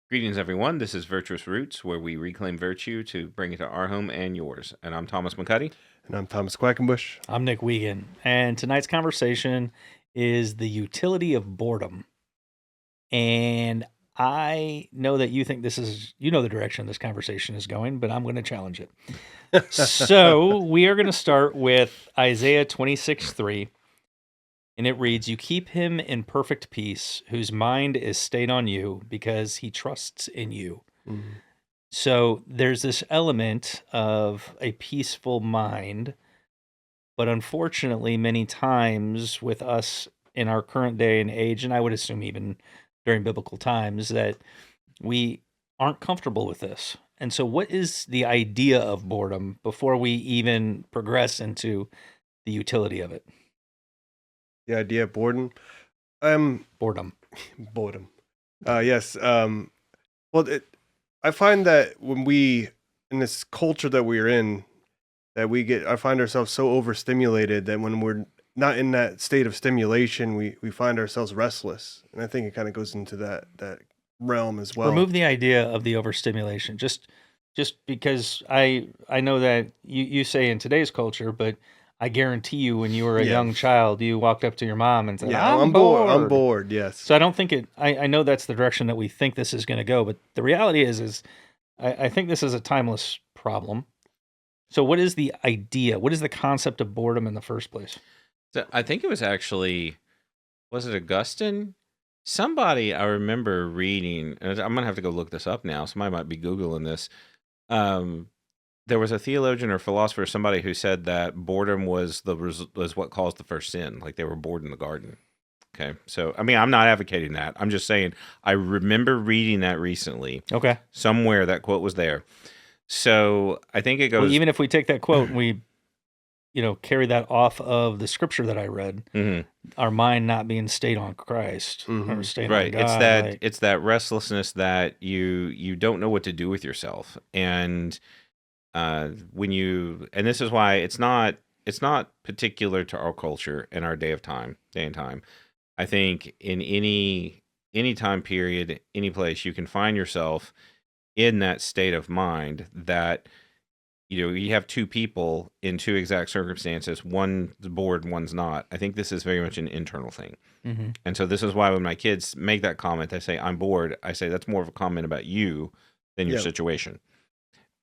Greetings, everyone. This is Virtuous Roots, where we reclaim virtue to bring it to our home and yours. And I'm Thomas McCuddy. And I'm Thomas Quackenbush. I'm Nick Wiegand, and tonight's conversation is the utility of boredom. And I know that you think the direction this conversation is going, but I'm going to challenge it. So we are going to start with Isaiah 26:3, and it reads, "You keep him in perfect peace, whose mind is stayed on you, because he trusts in you." Mm-hmm. So there's this element of a peaceful mind. But unfortunately, many times with us in our current day and age, and I would assume even during biblical times, that we aren't comfortable with this. And so, what is the idea of boredom before we even progress into the utility of it? The idea of boredom. Boredom. Boredom. Yes. I find that when we, in this culture that we're in, I find ourselves so overstimulated that when we're not in that state of stimulation, we find ourselves restless. And I think it kind of goes into that realm as well. Remove the idea of the overstimulation. Just because I know that you say in today's culture, but I guarantee you, when you were a young child, you walked up to your mom and said, I'm bored. I'm bored, yes. So I don't think I know that's the direction that we think this is going to go, but the reality is I think this is a timeless problem. So what is the idea? What is the concept of boredom in the first place? So I think it was was it Augustine? Somebody I remember reading, and I'm going to have to go look this up now. Somebody might be Googling this. There was a theologian or philosopher, somebody who said that boredom was what caused the first sin. Like they were bored in the garden. Okay. So, I mean, I'm not advocating that. I'm just saying I remember reading that recently. Okay. Somewhere that quote was there. So I think it goes. Well, even if we take that quote and we, carry that off of the scripture that I read, our mind not being stayed on Christ or stayed on God. It's that restlessness that you don't know what to do with yourself, and this is why it's not particular to our culture and our day and time. I think in any time period, any place, you can find yourself in that state of mind that you have two people in two exact circumstances. One's bored, one's not. I think this is very much an internal thing. Mm-hmm. And so this is why when my kids make that comment, they say, I'm bored. I say, that's more of a comment about you than your situation.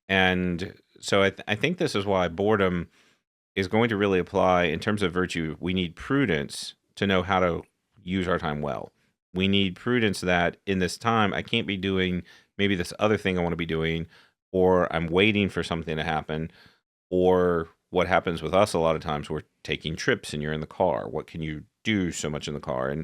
And so I think this is why boredom is going to really apply in terms of virtue. We need prudence to know how to use our time well. We need prudence that in this time, I can't be doing maybe this other thing I want to be doing, or I'm waiting for something to happen, or what happens with us a lot of times, we're taking trips and you're in the car. What can you do so much in the car?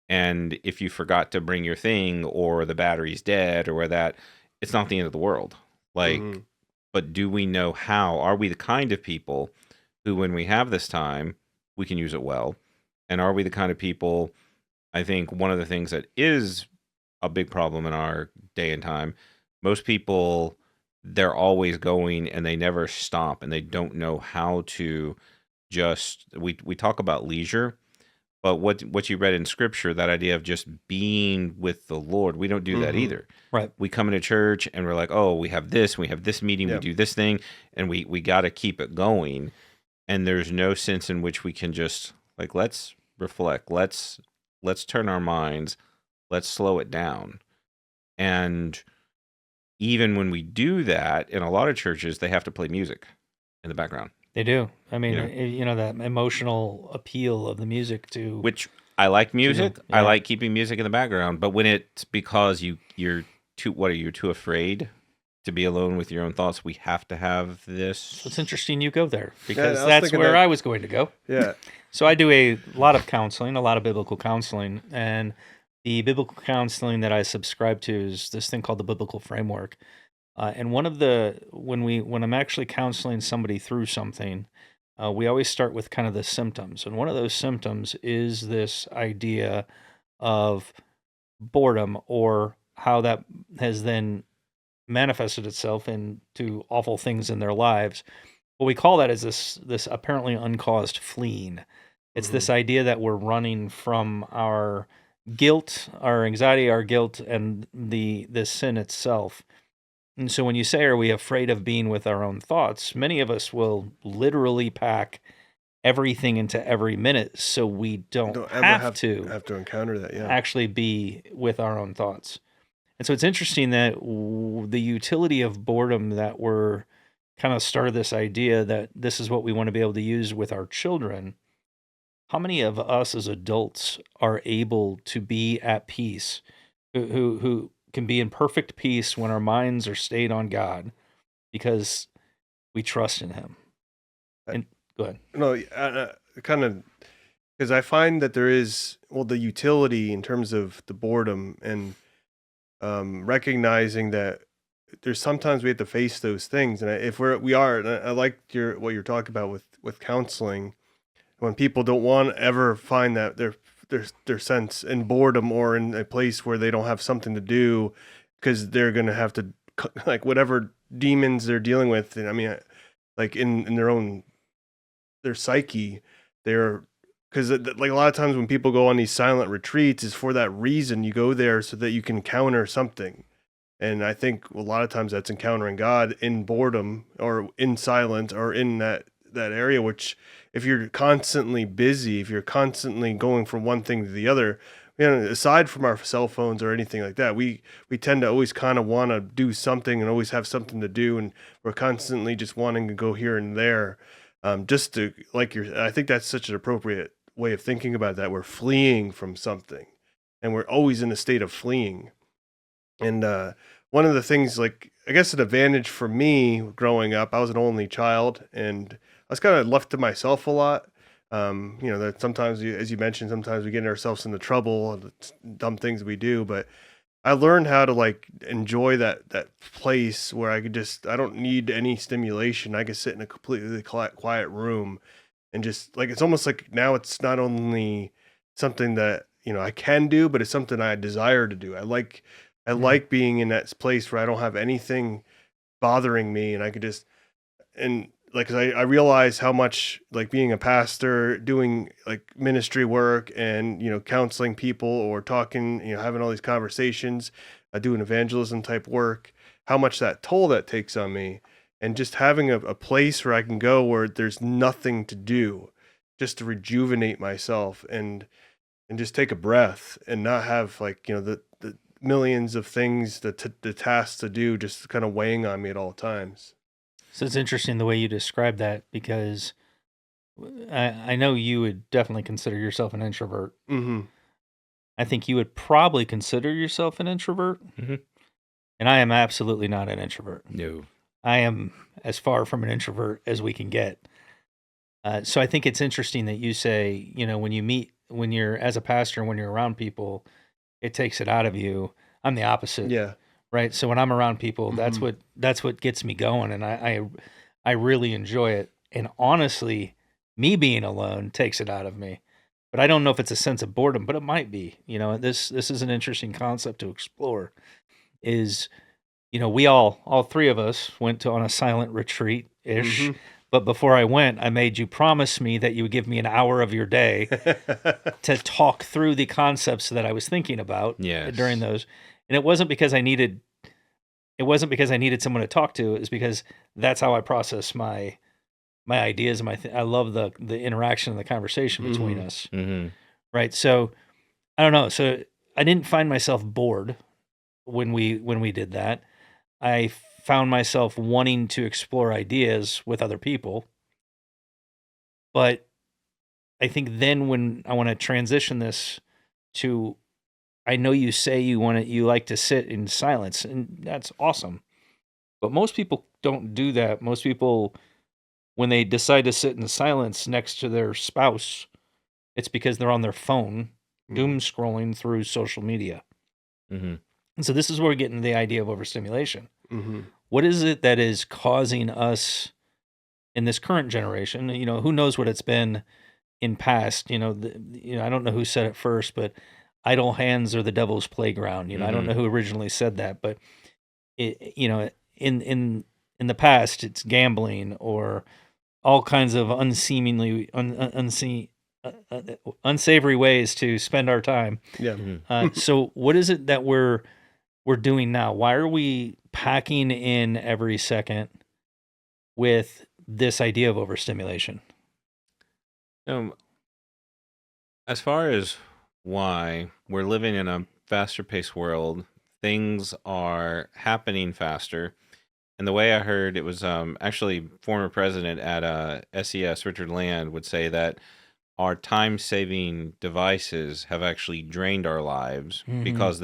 And if you forgot to bring your thing, or the battery's dead, or that, it's not the end of the world. But do we know how? Are we the kind of people who, when we have this time, we can use it well? And are we the kind of people, I think one of the things that is a big problem in our day and time, most people, they're always going and they never stop, and they don't know how to we talk about leisure, but what you read in scripture, that idea of just being with the Lord, we don't do that either. Right. We come into church and we're like, oh, we have this meeting, we do this thing, and we got to keep it going. And there's no sense in which we can just like, let's reflect, let's turn our minds, let's slow it down. And even when we do that, in a lot of churches, they have to play music in the background. They do. I mean, that emotional appeal of the music to... Which, I like music. I like keeping music in the background. But when it's because you're too afraid to be alone with your own thoughts, we have to have this. It's interesting you go there, because that's where I was going to go. Yeah. So I do a lot of counseling, a lot of biblical counseling, and the biblical counseling that I subscribe to is this thing called the biblical framework. And when I'm actually counseling somebody through something, we always start with kind of the symptoms. And one of those symptoms is this idea of boredom, or how that has then manifested itself into awful things in their lives. What we call that is this apparently uncaused fleeing. It's this idea that we're running from our guilt, our anxiety, our guilt, and the sin itself. And so when you say, are we afraid of being with our own thoughts? Many of us will literally pack everything into every minute so we don't ever have to have to encounter that. Yeah. actually be with our own thoughts. And so it's interesting that the utility of boredom that we're kind of started this idea that this is what we want to be able to use with our children. How many of us as adults are able to be at peace, who can be in perfect peace when our minds are stayed on God because we trust in Him? And go ahead. No, kind of, because I find that there is, well, the utility in terms of the boredom and recognizing that there's sometimes we have to face those things, and if we are, and I like what you're talking about with counseling, when people don't want to ever find that their sense in boredom or in a place where they don't have something to do because they're gonna have to like whatever demons they're dealing with, and I mean, like in their psyche, they're because like a lot of times when people go on these silent retreats is for that reason. You go there so that you can counter something. And I think a lot of times that's encountering God in boredom or in silence or in that area, which if you're constantly busy, if you're constantly going from one thing to the other, aside from our cell phones or anything like that, we tend to always kind of want to do something and always have something to do. And we're constantly just wanting to go here and there. Just to I think that's such an appropriate way of thinking about that. We're fleeing from something and we're always in a state of fleeing. And one of the things, like, I guess an advantage for me growing up, I was an only child and I was kind of left to myself a lot. That sometimes, as you mentioned, sometimes we get ourselves into trouble and dumb things we do. But I learned how to like enjoy that place where I don't need any stimulation. I could sit in a completely quiet room and just like, it's almost like now it's not only something that, I can do, but it's something I desire to do. I like being in that place where I don't have anything bothering me and I could just, and like, 'cause I realize how much like being a pastor, doing like ministry work and, counseling people or talking, having all these conversations, doing evangelism type work, how much that toll that takes on me. And just having a place where I can go where there's nothing to do, just to rejuvenate myself and just take a breath and not have like, the millions of things, the tasks to do, just kind of weighing on me at all times. So it's interesting the way you describe that because I know you would definitely consider yourself an introvert. Mm-hmm. I think you would probably consider yourself an introvert. Mm-hmm. And I am absolutely not an introvert. No. I am as far from an introvert as we can get. So I think it's interesting that you say, when you're as a pastor, when you're around people, it takes it out of you. I'm the opposite. Yeah. Right. So when I'm around people, that's what gets me going. And I really enjoy it. And honestly, me being alone takes it out of me. But I don't know if it's a sense of boredom, but it might be. This is an interesting concept to explore. Is we all three of us went on a silent retreat ish. Mm-hmm. But before I went, I made you promise me that you would give me an hour of your day to talk through the concepts that I was thinking about during those. And it wasn't because I needed someone to talk to. It was because that's how I process my ideas and I love the interaction and the conversation between us. Mm-hmm. Right. So I don't know. So I didn't find myself bored when we did that. I found myself wanting to explore ideas with other people. But I think then when I want to transition this to, I know you say you like to sit in silence, and that's awesome. But most people don't do that. Most people, when they decide to sit in silence next to their spouse, it's because they're on their phone, doom scrolling through social media. Mm-hmm. And so this is where we get into the idea of overstimulation. Mm-hmm. What is it that is causing us in this current generation? Who knows what it's been in past? I don't know who said it first, but idle hands are the devil's playground. I don't know who originally said that, but in the past, it's gambling or all kinds of unseen unsavory ways to spend our time. Yeah. So what is it that we're doing now? Why are we packing in every second with this idea of overstimulation? As far as why we're living in a faster paced world, things are happening faster. And the way I heard it was actually former president at SES, Richard Land, would say that our time-saving devices have actually drained our lives because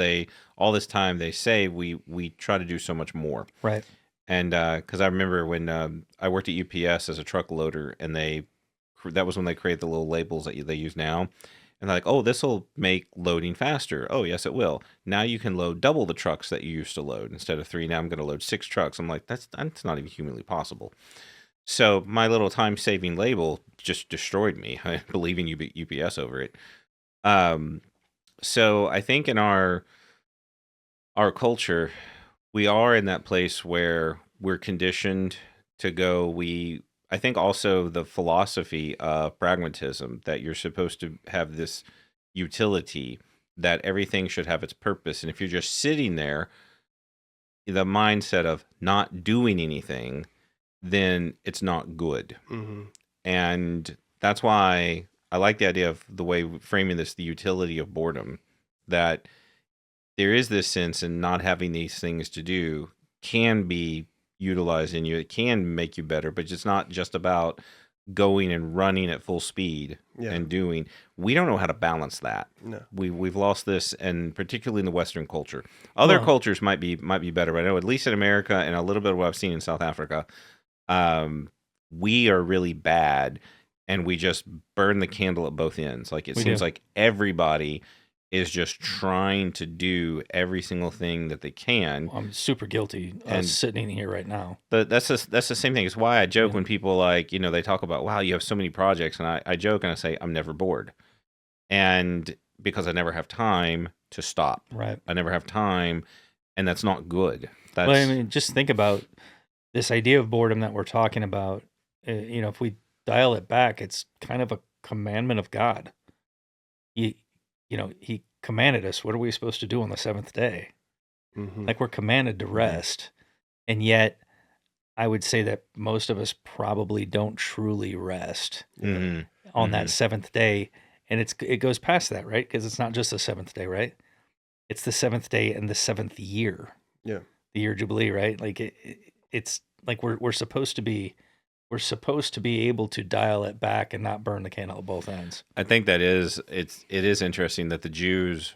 all this time they save, we try to do so much more. Right. And because I remember when I worked at UPS as a truck loader, and that was when they created the little labels that they use now. And they're like, oh, this will make loading faster. Oh, yes, it will. Now you can load double the trucks that you used to load. Instead of 3, now I'm going to load 6 trucks. I'm like, that's not even humanly possible. So my little time-saving label just destroyed me. I believe in UPS over it. So I think in our culture, we are in that place where we're conditioned to go. I think also the philosophy of pragmatism, that you're supposed to have this utility, that everything should have its purpose. And if you're just sitting there, the mindset of not doing anything, then it's not good. And that's why I like the idea of the way framing this, the utility of boredom, that there is this sense in not having these things to do can be utilized in you. It can make you better, but it's not just about going and running at full speed and doing. We don't know how to balance that. No. We've lost this, and particularly in the Western culture. Other cultures might be better, but I know at least in America and a little bit of what I've seen in South Africa, we are really bad, and we just burn the candle at both ends. Like it seems like everybody is just trying to do every single thing that they can. I'm super guilty of sitting here right now. But that's the same thing. It's why I joke when people they talk about, wow, you have so many projects. And I joke and I say, I'm never bored. And because I never have time to stop. Right. I never have time. And that's not good. Well, I mean, just think about this idea of boredom that we're talking about. If we dial it back, it's kind of a commandment of God. He commanded us. What are we supposed to do on the 7th day? Like, we're commanded to rest. And yet, I would say that most of us probably don't truly rest on that 7th day. And it goes past that, right? Because it's not just the 7th day, right? It's the 7th day and the 7th year. Yeah. The year Jubilee, right? Like it's like we're supposed to be able to dial it back and not burn the candle at both ends. I think it is interesting that the Jews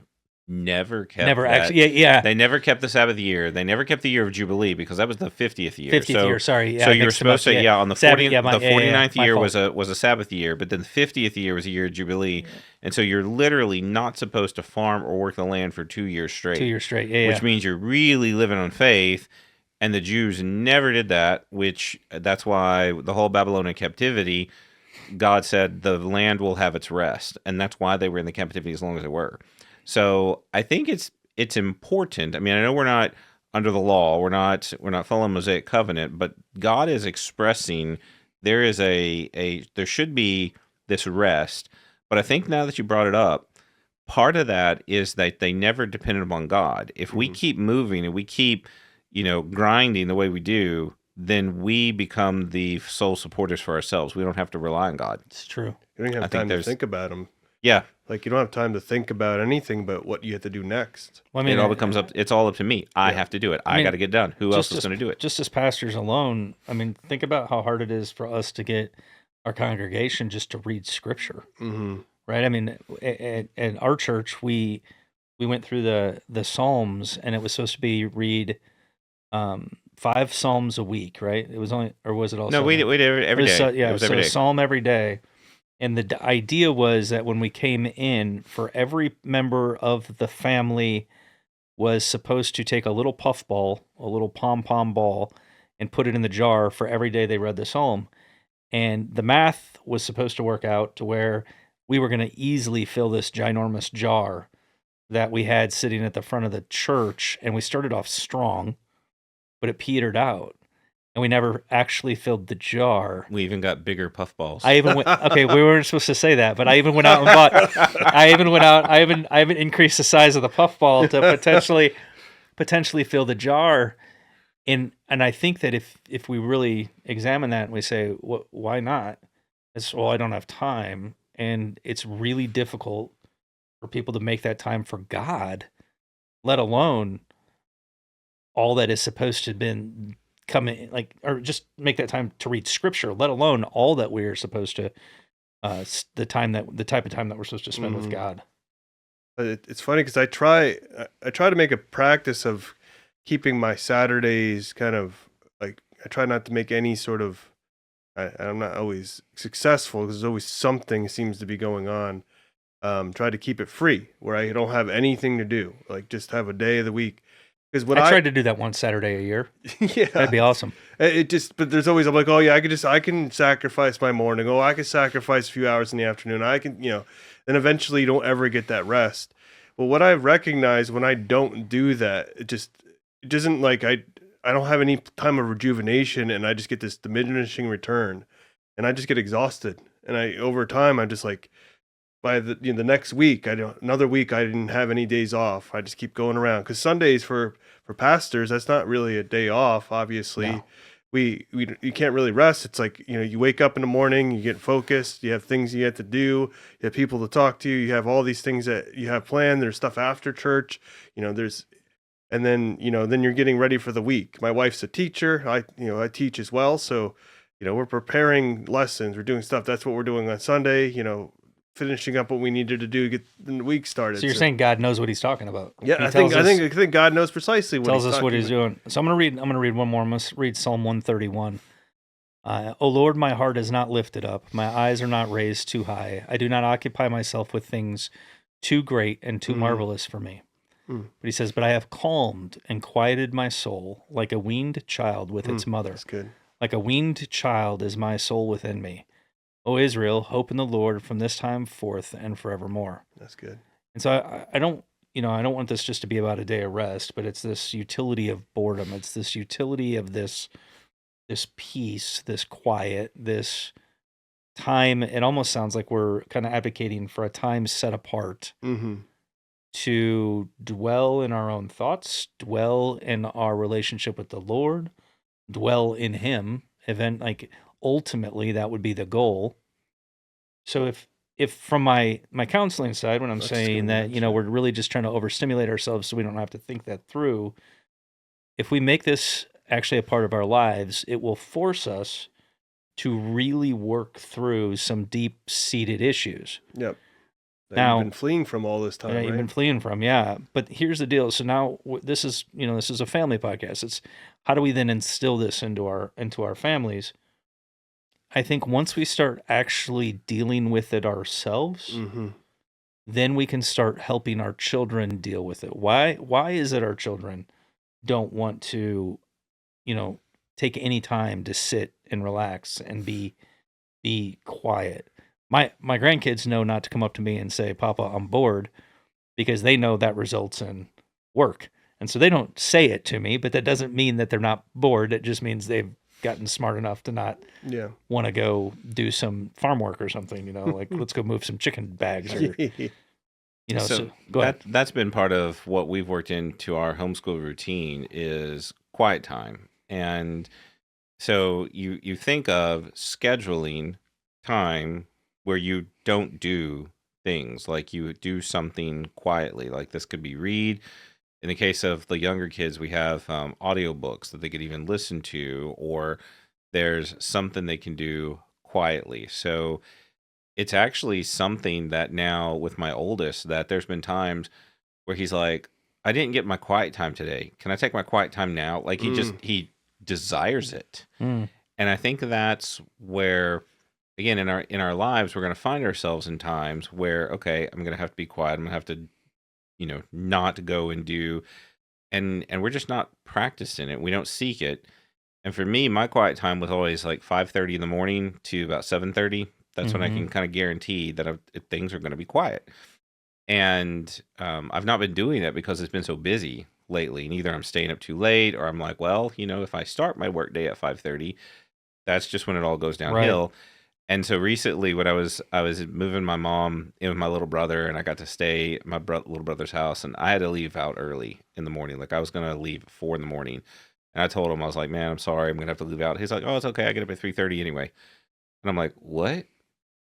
never kept they never kept the Sabbath year. They never kept the year of Jubilee because that was the 50th year. 50th year, sorry. Yeah, so you were supposed to on the 49th year was a Sabbath year, but then the 50th year was a year of Jubilee. And so you're literally not supposed to farm or work the land for 2 years straight. 2 years straight. Which means you're really living on faith. And the Jews never did that, that's why the whole Babylonian captivity, God said the land will have its rest. And that's why they were in the captivity as long as they were. So I think it's important. I mean, I know we're not under the law. We're not following Mosaic covenant, but God is expressing there is there should be this rest. But I think now that you brought it up, part of that is that they never depended upon God. If we keep moving and we keep grinding the way we do, then we become the sole supporters for ourselves. We don't have to rely on God. It's true. You don't have time to think about them. Yeah. Like you don't have time to think about anything but what you have to do next. Well, I mean, it's all up to me. I have to do it. I got to get done. Who else is going to do it? Just as pastors alone, I mean, think about how hard it is for us to get our congregation just to read scripture. Right? I mean, at our church, we went through the Psalms, and it was supposed to be read 5 Psalms a week, right? It was only, or was it all? No, we did every day. It was every day. Psalm every day. And the idea was that when we came in, for every member of the family was supposed to take a little puffball, a little pom-pom ball, and put it in the jar for every day they read the psalm. And the math was supposed to work out to where we were going to easily fill this ginormous jar that we had sitting at the front of the church. And we started off strong, but it petered out. and we never actually filled the jar. We even got bigger puffballs. I even went, okay, we weren't supposed to say that, but I even went out and bought, I even increased the size of the puffball to potentially fill the jar. And I think that if we really examine that and we say, why not? It's, well, I don't have time. And it's really difficult for people to make that time for God, let alone all that is supposed to have been coming, like, or just make that time to read scripture, let alone all that we are supposed to, the type of time that we're supposed to spend with God. It's funny because I try to make a practice of keeping my Saturdays kind of like, I try not to make any sort of, I'm not always successful because there's always something seems to be going on. Try to keep it free where I don't have anything to do, like just have a day of the week. Because when I tried to do that one Saturday a year. Yeah, that'd be awesome. But there's always, I'm like, oh yeah, I can sacrifice my morning. Oh, I can sacrifice a few hours in the afternoon. I can, then eventually you don't ever get that rest. But what I recognize when I don't do that, it doesn't, like, I don't have any time of rejuvenation, and I just get this diminishing return, and I just get exhausted. And over time, I'm just like, by the next week, another week I didn't have any days off. I just keep going around because Sundays for pastors, that's not really a day off. Obviously, no. You can't really rest. It's like, you wake up in the morning, you get focused, you have things you have to do, you have people to talk to, you have all these things that you have planned. There's stuff after church, and then you're getting ready for the week. My wife's a teacher. I teach as well, so we're preparing lessons. We're doing stuff. That's what we're doing on Sunday. Finishing up what we needed to do to get the week started. So you're saying God knows what He's talking about? Yeah, I think God knows precisely what tells us what He's doing. So I'm going to read one more. I'm going to read Psalm 131. O Lord, my heart is not lifted up. My eyes are not raised too high. I do not occupy myself with things too great and too marvelous for me. But he says, but I have calmed and quieted my soul like a weaned child with its mother. That's good. Like a weaned child is my soul within me. O Israel, hope in the Lord from this time forth and forevermore. That's good. And so I don't want this just to be about a day of rest, but it's this utility of boredom. It's this utility of this peace, this quiet, this time. It almost sounds like we're kind of advocating for a time set apart to dwell in our own thoughts, dwell in our relationship with the Lord, dwell in Him. Ultimately, that would be the goal. So if from my counseling side, when I'm saying that, we're really just trying to overstimulate ourselves so we don't have to think that through, if we make this actually a part of our lives, it will force us to really work through some deep-seated issues. Yep. Now, you've been fleeing from all this time, right? You've been fleeing from, yeah. But here's the deal. So now this is a family podcast. It's how do we then instill this into our families? I think once we start actually dealing with it ourselves, then we can start helping our children deal with it. Why is it our children don't want to, take any time to sit and relax and be quiet? My grandkids know not to come up to me and say, Papa, I'm bored, because they know that results in work. And so they don't say it to me, but that doesn't mean that they're not bored. It just means they've gotten smart enough to not want to go do some farm work or something, like let's go move some chicken bags or, so go ahead. That's been part of what we've worked into our homeschool routine is quiet time. And so you think of scheduling time where you don't do things, like you do something quietly, like this could be read. In the case of the younger kids, we have audiobooks that they could even listen to, or there's something they can do quietly. So it's actually something that now with my oldest, that there's been times where he's like, I didn't get my quiet time today. Can I take my quiet time now? Like he desires it. And I think that's where, again, in our lives, we're going to find ourselves in times where, okay, I'm going to have to be quiet. I'm going to have to not go and do, and we're just not practicing it. We don't seek it. And for me, my quiet time was always like 5:30 in the morning to about 7:30. That's when I can kind of guarantee that things are going to be quiet. And I've not been doing that because it's been so busy lately. And either I'm staying up too late, or I'm like, well, if I start my workday at 5:30, that's just when it all goes Right. downhill. And so recently, when I was moving my mom in with my little brother, and I got to stay at my little brother's house, and I had to leave out early in the morning. Like I was gonna leave at 4 in the morning, and I told him, I was like, "Man, I'm sorry, I'm gonna have to leave out." He's like, "Oh, it's okay. I get up at 3:30 anyway." And I'm like, "What?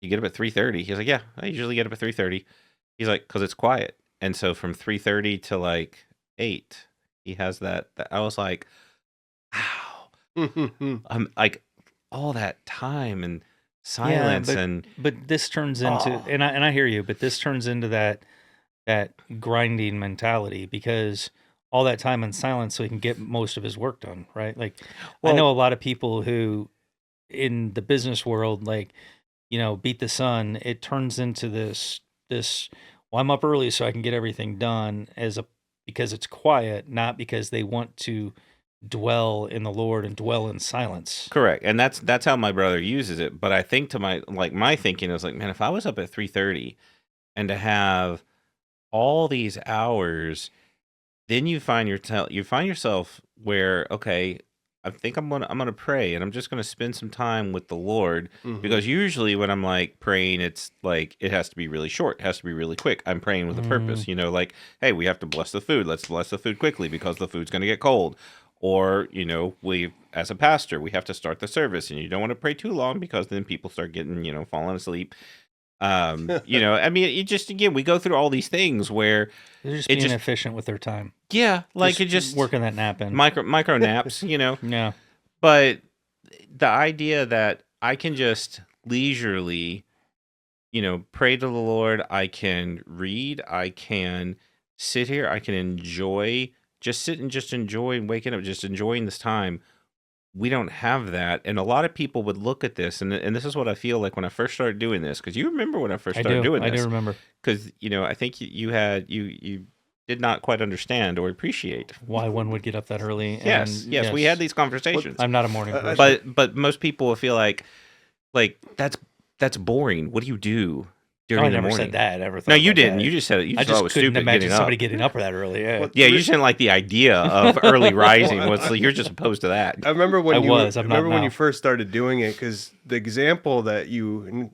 You get up at 3:30?" He's like, "Yeah, I usually get up at 3:30." He's like, "Cause it's quiet." And so from 3:30 to like 8, he has that. I was like, "Wow!" I'm like all that time and Yeah, silence and but this turns into, oh, and I hear you, but this turns into that grinding mentality, because all that time in silence so he can get most of his work done, right? Like I know well, a lot of people who in the business world, like, beat the sun, it turns into this, well, I'm up early so I can get everything done, because it's quiet, not because they want to dwell in the Lord and dwell in silence. correct. And that's how my brother uses it. But I think to my thinking is like, man, if I was up at 3:30 and to have all these hours, then you find yourself where, okay, I think I'm gonna pray, and I'm just gonna spend some time with the Lord, because usually when I'm like praying, it's like it has to be really short, it has to be really quick. I'm praying with a purpose, like, hey, we have to bless the food. Let's bless the food quickly because the food's gonna get cold. Or, we as a pastor, we have to start the service, and you don't want to pray too long because then people start getting, falling asleep. I mean, it just, again, we go through all these things where They're just it being just, efficient with their time. yeah, like it just working that nap in. micro naps, Yeah. but the idea that I can just leisurely, pray to the Lord, I can read, I can sit here, I can enjoy, just sit and just enjoy and waking up, just enjoying this time. We don't have that. And a lot of people would look at this, and this is what I feel like when I first started doing this, because you remember when I first started doing I do this, remember. because, I think you did not quite understand or appreciate why one would get up that early. Yes, And yes, we had these conversations. I'm not a morning person. But most people will feel like that's boring. What do you do I during the never morning? said that. Ever thought No, you about didn't. that. You just said it. You I just thought it just was couldn't stupid imagine getting somebody up. getting up that early. Yeah. Yeah, you just didn't like the idea of early rising. So you're just opposed to that. I remember when I you was. were- I'm I not remember when now. you first started doing it, because the example that you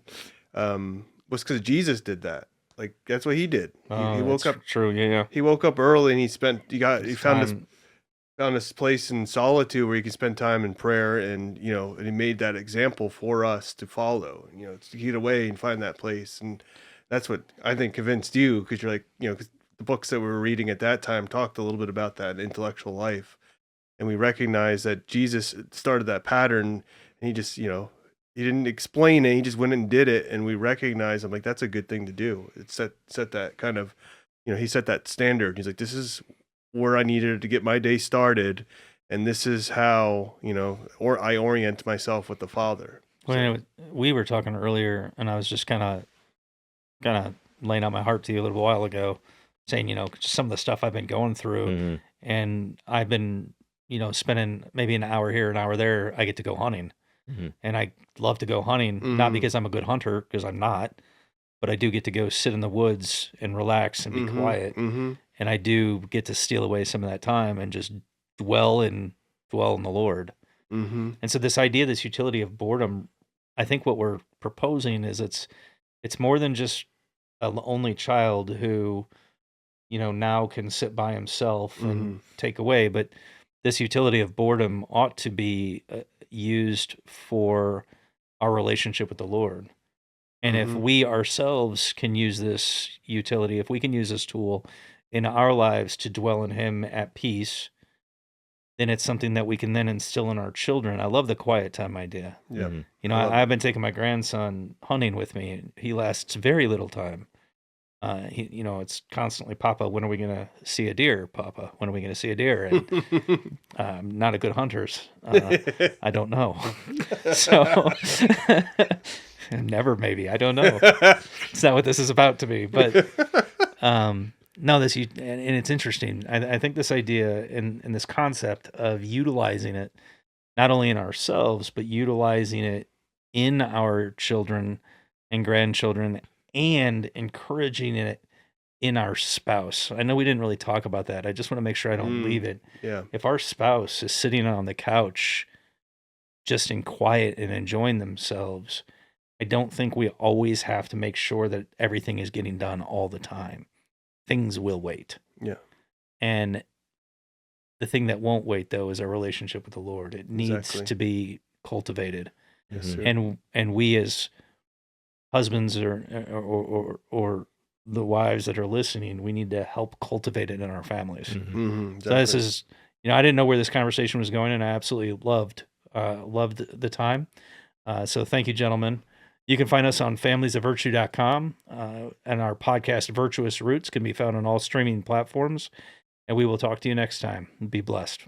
was because Jesus did that. Like that's what he did. He woke that's up. True. Yeah. He woke up early, and he found Time. this place in solitude where he could spend time in prayer, and and he made that example for us to follow. To get away and find that place, and that's what I think convinced you, because you're like, because the books that we were reading at that time talked a little bit about that intellectual life, and we recognized that Jesus started that pattern, and he just he didn't explain it, he just went and did it, and we recognized, I'm like, that's a good thing to do. It set that kind of, he set that standard. He's like, this is where I needed to get my day started, and this is how or I orient myself with the Father. Well, anyway, we were talking earlier, and I was just kind of laying out my heart to you a little while ago, saying, just some of the stuff I've been going through, Mhm. and I've been, spending maybe an hour here, an hour there. I get to go hunting, Mhm. and I love to go hunting, not because I'm a good hunter, because I'm not, but I do get to go sit in the woods and relax and be quiet. And I do get to steal away some of that time and just dwell in the Lord. And so this idea, this utility of boredom, I think what we're proposing is it's more than just an only child who, now can sit by himself and take away, but this utility of boredom ought to be used for our relationship with the Lord. And if we ourselves can use this utility, if we can use this tool in our lives to dwell in Him at peace, then it's something that we can then instill in our children. I love the quiet time idea. Yeah. Mhm. I've been taking my grandson hunting with me. He lasts very little time. It's constantly, Papa, when are we going to see a deer? Papa, when are we going to see a deer? And I'm not a good hunter. I don't know. So never, maybe. I don't know. It's not what this is about to me. But no, and it's interesting. I think this idea and this concept of utilizing it, not only in ourselves, but utilizing it in our children and grandchildren, and encouraging it in our spouse. I know we didn't really talk about that. I just want to make sure I don't leave it. Yeah. If our spouse is sitting on the couch just in quiet and enjoying themselves, I don't think we always have to make sure that everything is getting done all the time. Things will wait. Yeah. And the thing that won't wait, though, is our relationship with the Lord. It needs Exactly. to be cultivated. Yes, Mhm. sir. And we as husbands or the wives that are listening, we need to help cultivate it in our families. Mhm. So this Exactly. is, I didn't know where this conversation was going, and I absolutely loved the time. So thank you, gentlemen. You can find us on familiesofvirtue.com, and our podcast, Virtuous Roots, can be found on all streaming platforms. And we will talk to you next time. Be blessed.